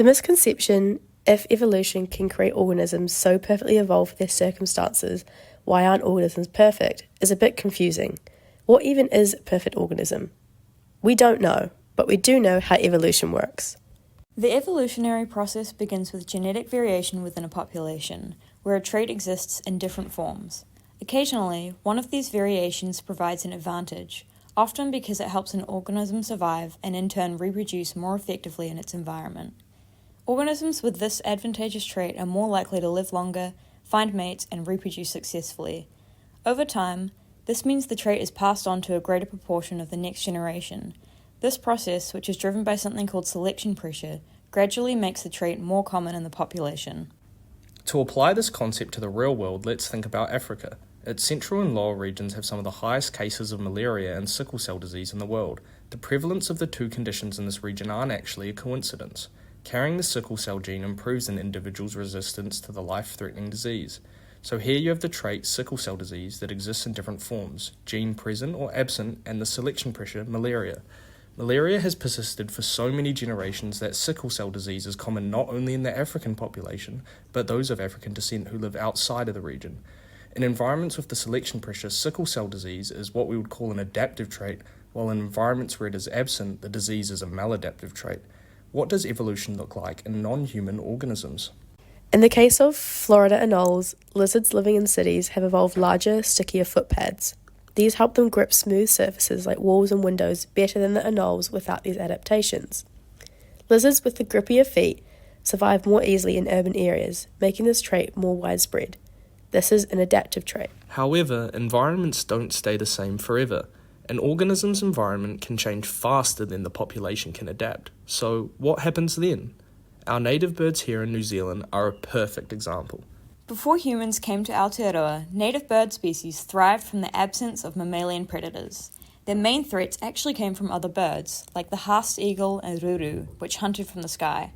The misconception, if evolution can create organisms so perfectly evolved for their circumstances, why aren't organisms perfect, is a bit confusing. What even is a perfect organism? We don't know, but we do know how evolution works. The evolutionary process begins with genetic variation within a population, where a trait exists in different forms. Occasionally, one of these variations provides an advantage, often because it helps an organism survive and in turn reproduce more effectively in its environment. Organisms with this advantageous trait are more likely to live longer, find mates, and reproduce successfully. Over time, this means the trait is passed on to a greater proportion of the next generation. This process, which is driven by something called selection pressure, gradually makes the trait more common in the population. To apply this concept to the real world, let's think about Africa. Its central and lower regions have some of the highest cases of malaria and sickle cell disease in the world. The prevalence of the two conditions in this region aren't actually a coincidence. Carrying the sickle cell gene improves an individual's resistance to the life-threatening disease. So here you have the trait sickle cell disease that exists in different forms, gene present or absent, and the selection pressure, malaria. Malaria has persisted for so many generations that sickle cell disease is common not only in the African population, but those of African descent who live outside of the region. In environments with the selection pressure, sickle cell disease is what we would call an adaptive trait, while in environments where it is absent, the disease is a maladaptive trait. What does evolution look like in non-human organisms? In the case of Florida anoles, lizards living in cities have evolved larger, stickier footpads. These help them grip smooth surfaces like walls and windows better than the anoles without these adaptations. Lizards with the grippier feet survive more easily in urban areas, making this trait more widespread. This is an adaptive trait. However, environments don't stay the same forever. An organism's environment can change faster than the population can adapt. So what happens then? Our native birds here in New Zealand are a perfect example. Before humans came to Aotearoa, native bird species thrived from the absence of mammalian predators. Their main threats actually came from other birds, like the haast eagle and ruru, which hunted from the sky.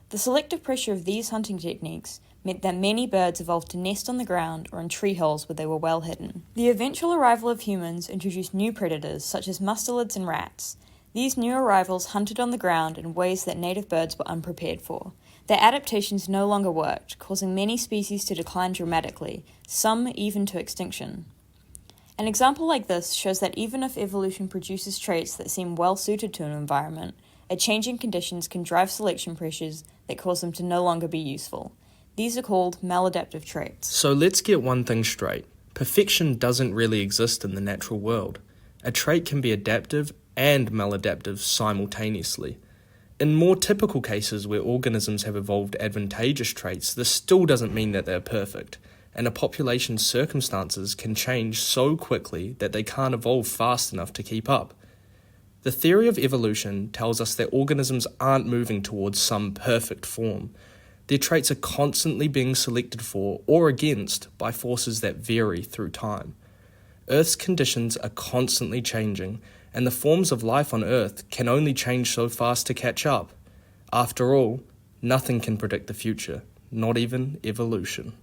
The selective pressure of these hunting techniques meant that many birds evolved to nest on the ground or in tree holes where they were well hidden. The eventual arrival of humans introduced new predators, such as mustelids and rats. These new arrivals hunted on the ground in ways that native birds were unprepared for. Their adaptations no longer worked, causing many species to decline dramatically, some even to extinction. An example like this shows that even if evolution produces traits that seem well suited to an environment, a change in conditions can drive selection pressures that cause them to no longer be useful. These are called maladaptive traits. So let's get one thing straight. Perfection doesn't really exist in the natural world. A trait can be adaptive and maladaptive simultaneously. In more typical cases where organisms have evolved advantageous traits, this still doesn't mean that they're perfect, and a population's circumstances can change so quickly that they can't evolve fast enough to keep up. The theory of evolution tells us that organisms aren't moving towards some perfect form. Their traits are constantly being selected for or against by forces that vary through time. Earth's conditions are constantly changing, and the forms of life on Earth can only change so fast to catch up. After all, nothing can predict the future, not even evolution.